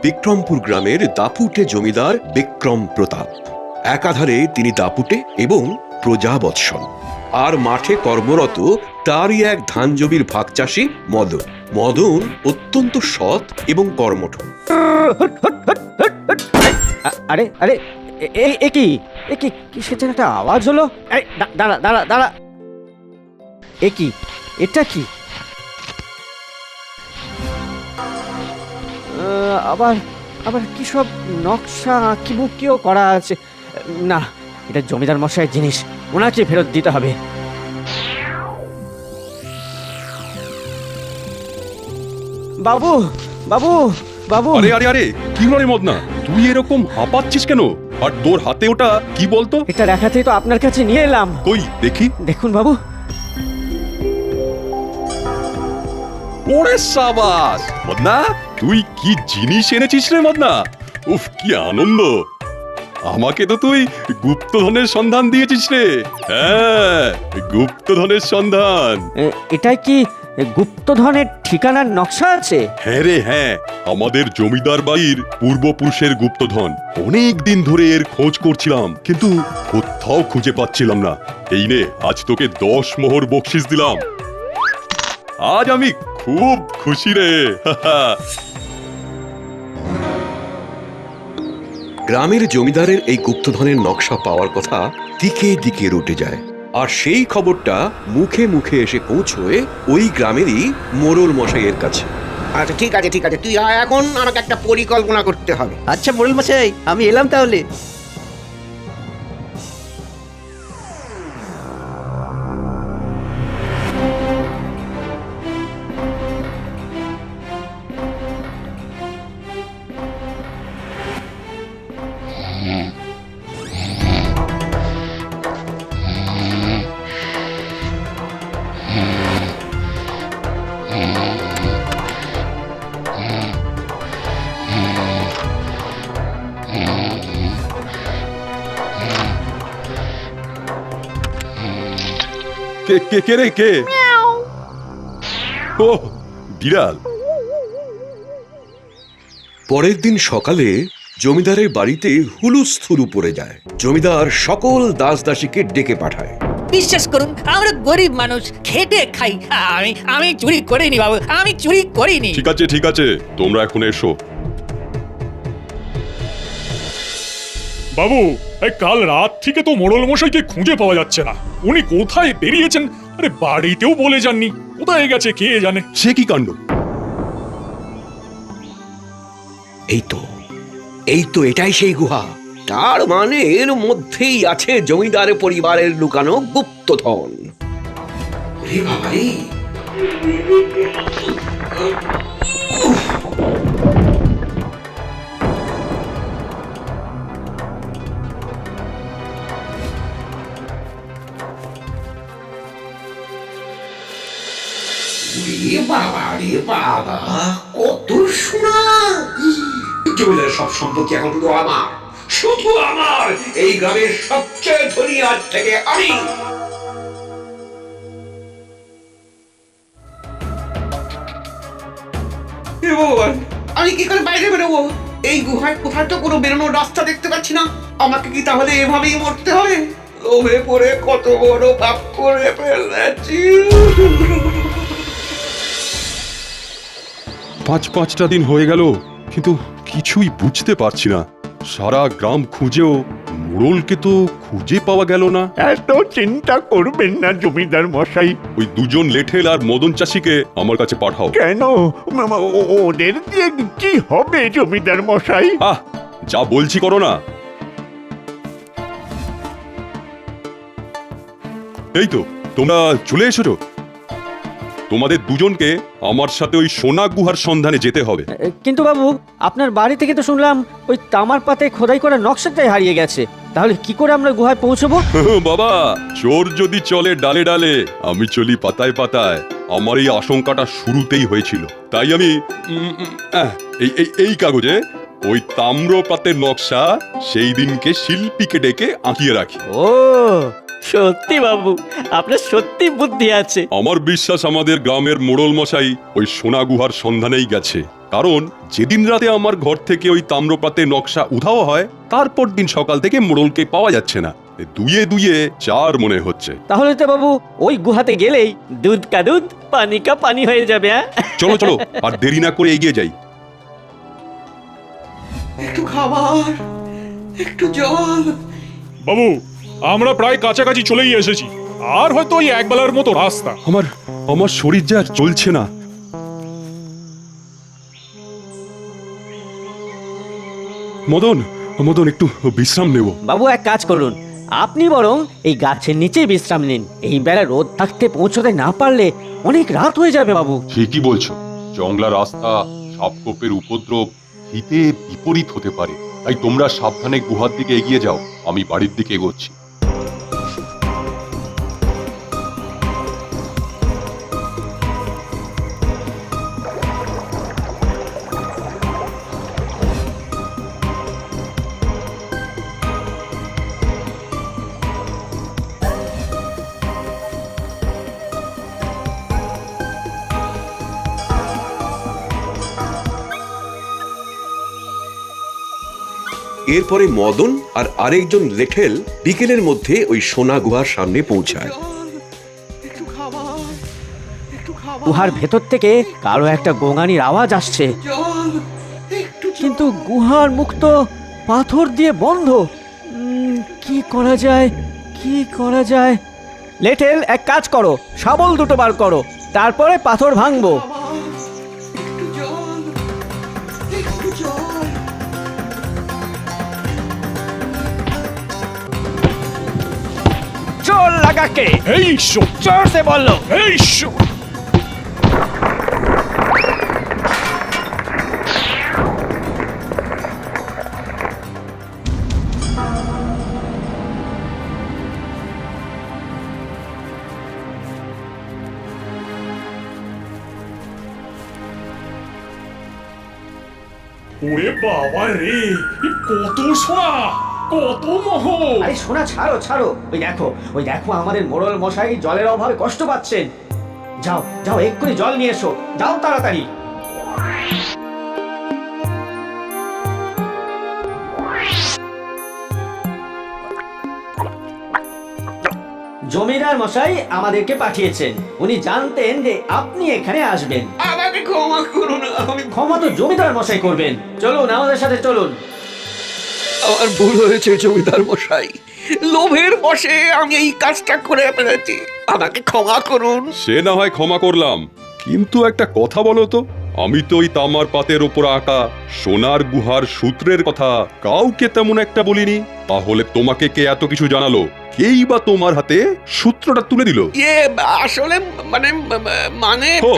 বিক্রমপুর গ্রামের দাপুটে জমিদার বিক্রম প্রতাপ। একাধারে তিনি দাপুটে এবং প্রজাবৎসল, আর মাঠে কর্মরত তারই এক ধান জমির ভাগ চাষী মদন। মদন অত্যন্ত সৎ এবং কর্মঠ। আরে আরে কি কিসের যেন একটা আওয়াজ হলো? দাঁড়া দাঁড়া দাঁড়া, এটা কি? আবার আবার কি সব নকশা আঁকিবুকিও করা আছে। না, এটা জমিদার মশাইয়ের জিনিস, ওনাকে ফেরত দিতে হবে। বাবু বাবু বাবু! আরে আরে আরে, কি হলো রে মদনা? তুই এরকম হাঁপাচ্ছিস কেন? আর তোর হাতে ওটা কি বলতো? এটা দেখাতেই তো আপনার কাছে নিয়ে এলাম। কই দেখি। দেখুন বাবু। ওরে সাবাস মদনা, তুই কি জিনিস এনেছিস রে মদনা? উফ, কি আনন্দ! আমাকে তো তুই গুপ্তধনের সন্ধান দিয়েছিস রে। হ্যাঁ, গুপ্তধনের সন্ধান। এটাই কি গুপ্তধনের ঠিকানার নকশা আছে? হ্যাঁ রে হ্যাঁ, আমাদের জমিদার বাড়ির পূর্বপুরুষের গুপ্তধন। অনেক দিন ধরে এর খোঁজ করছিলাম, কিন্তু কোথাও খুঁজে পাচ্ছিলাম না। এই নে, আজ তোকে 10 মোহর বকশিস দিলাম। আজ আমি খুব খুশি রে। গ্রামের জমিদারের এই গুপ্তধনের নকশা পাওয়ার কথা দিকে দিকে রটে যায়, আর সেই খবরটা মুখে মুখে এসে পৌঁছয় ওই গ্রামেরই মোড়ল মশাইয়ের কাছে। আচ্ছা ঠিক আছে ঠিক আছে, তুই আয়, এখন আমাকে একটা পরিকল্পনা করতে হবে। আচ্ছা মোড়ল মশাই, আমি এলাম তাহলে। কে কে কে রে কে? ও বিড়াল। পরের দিন সকালে জমিদারের বাড়িতে হুলুস্থুলু পড়ে যায়। জমিদার সকল দাস দাসীকে ডেকে পাঠায়। বিশ্বাস করুন, আমরা গরিব মানুষ, খেটে খাই। আমি চুরি করিনি বাবু, আমি চুরি করিনি। ঠিক আছে, তোমরা এখন এসো। বাবু, এই কাল রাত থেকে তো মোড়ল মশাইকে খুঁজে পাওয়া যাচ্ছে না। উনি কোথায় বেরিয়েছেন? আরে বাড়িতেও বলে যাননি, কোথায় গেছে কে জানে। সে কি কাণ্ড! এই তো এটাই সেই গুহা। তার মানে এর মধ্যেই আছে জমিদার পরিবারের লুকানো গুপ্তধন। ওরে বাবা রে! বাবা রে বাবা, কত সোনা! জমিদারের সব সম্পত্তি এখন শুধু আমার, শুধু আমার। এই গ্রামের সবচেয়ে ধনী আজ থেকে আমি। আমি কি করে বাইরে বেরোবো? এই গুহায় কোথায় তো কোনো বেরোনোর রাস্তা দেখতে পাচ্ছি না। আমাকে কি তাহলে এভাবেই মরতে হবে? লোভে পড়ে কত বড় পাপ করে ফেলেছি। 5-5টা দিন হয়ে গেল, কিন্তু কিছুই বুঝতে পারছি না। সারা গ্রাম খুঁজেও মোড়লকে তো খুঁজে পাওয়া গেল না। এত চিন্তা করবেন না জমিদার মশাই। ওই দুজন লেঠেল আর মদন চাষিকে আমার কাছে পাঠাও। কেন? ওদের দিয়ে কি হবে জমিদার মশাই? যা বলছি করো না। এই তো তোমরা চলে এসেছো। তোমাদের দুজনকে আমার সাথে ওই সোনা গুহার সন্ধানে যেতে হবে। কিন্তু বাবু, আপনার বাড়ি থেকে তো শুনলাম ওই তামার পাতে খোদাই করা নকশাটাই হারিয়ে গেছে। তাহলে কি করে আমরা গুহায় পৌঁছবো? বাবা, চোর যদি চলে ডালে ডালে, আমি চলি পাতায় পাতায়। আমার এই আশঙ্কাটা শুরুতেই হয়েছিল, তাই আমি এই কাগজে ওই তাম্রপাতের নকশা সেই দিনকে শিল্পীকে ডেকে আঁকিয়ে রাখি। ও সত্যি বাবু, আপনার সত্যি বুদ্ধি আছে। আমার বিশ্বাস আমাদের গ্রামের মোড়ল মশাই ওই সোনা গুহার সন্ধানেই গেছে। কারণ যেদিন রাতে আমার ঘর থেকে ওই তাম্রপাতের নকশা উধাও হয় তারপর দিন সকাল থেকে মোড়লকে পাওয়া যাচ্ছে না। দুয়ে দুয়ে 4 মনে হচ্ছে। তাহলে তো বাবু ওই গুহাতে গেলেই দুধ কা দুধ পানি কা পানি হয়ে যাবে। হ্যাঁ, চলো চলো, আর দেরি না করে এগিয়ে যাই। একটু খাবার, একটু জল। বাবু, আমরা প্রায় কাছাকাছি চলেই এসেছি। আর হয়তো ওই একবেলার মতো রাস্তা। আমার শরীর যে আর চলছে না। মদন মদন একটু বিশ্রাম নেব। বাবু এক কাজ করুন, আপনি বরং এই গাছের নিচে বিশ্রাম নিন। এই বেলা রোদ থাকতে পৌঁছতে না পারলে অনেক রাত হয়ে যাবে বাবু। ঠিকই বলছো, জংলা রাস্তা, সাপকোপের উপদ্রব হিতে বিপরীত হতে পারে। তাই তোমরা সাবধানে গুহার দিকে এগিয়ে যাও, আমি বাড়ির দিকে এগোচ্ছি। এরপরে মদন আর আরেকজন লেঠেল বিকেলের মধ্যে ওই সোনা গুহার সামনে পৌঁছায়। একটু খাবার, একটু খাবার, গুহার ভেতর থেকে কারো একটা গোঙানির আওয়াজ আসছে, জল, একটু কিন্তু গুহার মুখ তো পাথর দিয়ে বন্ধ। কি করা যায়, কি করা যায়? লেঠেল এক কাজ করো, শাবল দুটো বার করো, তারপরে পাথর ভাঙবো। একটু জল, একটু জল। চোর লাগাকে এই শো, চোর সে বললো। এই শো। ওরে বাবা রে, এ কত সোনা, কত মোহর! আরে শোনা, ছাড়ো ছাড়ো। ওই দেখো আমাদের মোড়ল মশাই জলের অভাবে কষ্ট পাচ্ছেন। যাও যাও, এক্ষুনি জল নিয়ে এসো, যাও তাড়াতাড়ি। জমিদার মশাই আমাদেরকে পাঠিয়েছেন। উনি জানতেন যে আপনি এখানে আসবেন। আমাকে ক্ষমা করুন, আমি ক্ষমা তো জমিদার মশাই করবেন। চলুন আমাদের সাথে চলুন। আমার ভুল হয়েছে জমিদার মশাই। লোভের বশে আমি এই কাজটা করে ফেলেছি, আমাকে ক্ষমা করুন। সে না হয় ক্ষমা করলাম, কিন্তু একটা কথা বলো তো, আমি তো ওই তামার পাতের ওপর আঁকা সোনার গুহার সূত্রের কথা কাউকে তেমন একটা বলিনি। তাহলে তোমাকে কে এত কিছু জানালো? কেই বা তোমার হাতে সূত্রটা তুলে দিল? ইয়ে আসলে মানে মানে ও,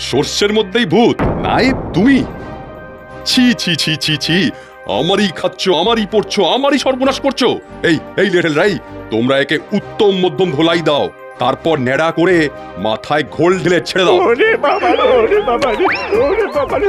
সর্ষের মধ্যেই ভূত, নায়েব তুমি? ছি ছি ছি ছি ছি, আমারই খাচ্ছ, আমারই পড়ছো, আমারই সর্বনাশ করছো। এই লিটল রাই, তোমরা একে উত্তম মধ্যম ধোলাই দাও, তারপর নেড়া করে মাথায় ঘোল ঢেলে ছেড়ে দাও। ওরে বাবা রে, ওরে বাবা রে, ওরে বাবা রে।